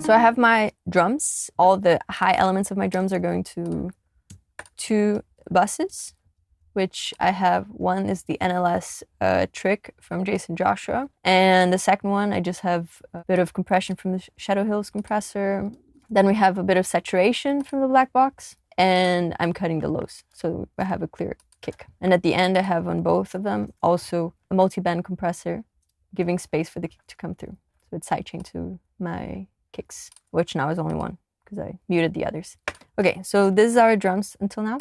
So I have my drums. All the high elements of my drums are going to 2 buses, which I have. One is the NLS Trick from Jason Joshua. And the second one, I just have a bit of compression from the Shadow Hills compressor. Then we have a bit of saturation from the Black Box. And I'm cutting the lows, so I have a clear kick. And at the end, I have on both of them also a multi-band compressor, giving space for the kick to come through. So it's sidechain to my kicks, which now is only one because I muted the others. Okay, so this is our drums until now.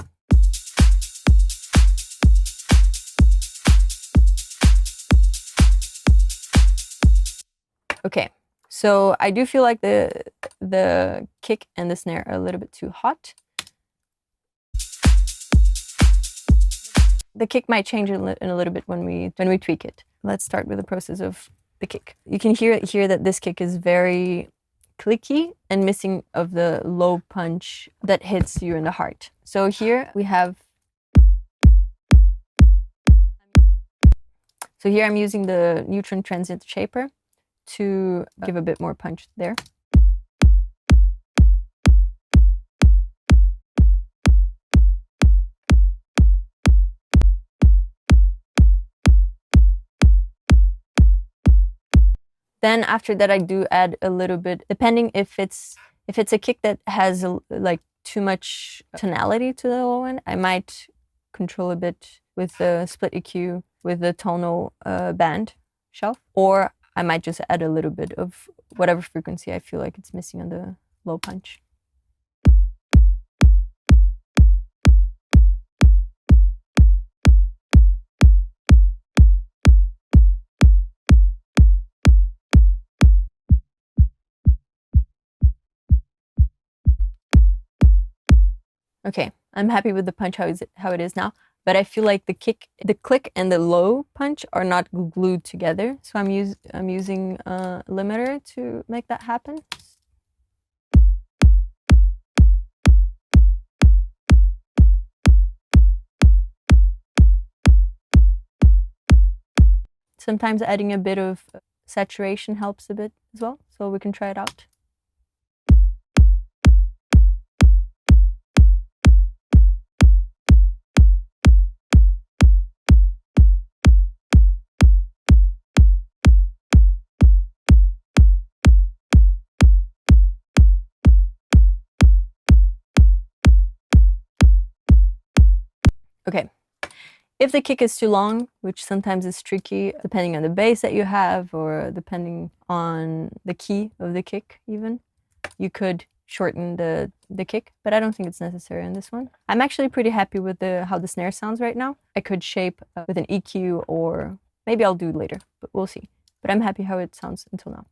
Okay, so I do feel like the kick and the snare are a little bit too hot. The kick might change in a little bit when we tweak it. Let's start with the process of the kick. You can hear that this kick is very clicky and missing of the low punch that hits you in the heart. So here we have. So here I'm using the Neutron Transient Shaper to give a bit more punch there. Then after that, I do add a little bit, depending if it's a kick that has like too much tonality to the low end, I might control a bit with the split EQ with the tonal band shelf, or I might just add a little bit of whatever frequency I feel like it's missing on the low punch. Okay, I'm happy with the punch how it is now, but I feel like the click and the low punch are not glued together. So I'm using a limiter to make that happen. Sometimes adding a bit of saturation helps a bit as well, so we can try it out. Okay, if the kick is too long, which sometimes is tricky depending on the bass that you have or depending on the key of the kick even, you could shorten the kick, but I don't think it's necessary on this one. I'm actually pretty happy with how the snare sounds right now. I could shape with an EQ, or maybe I'll do it later, but we'll see. But I'm happy how it sounds until now.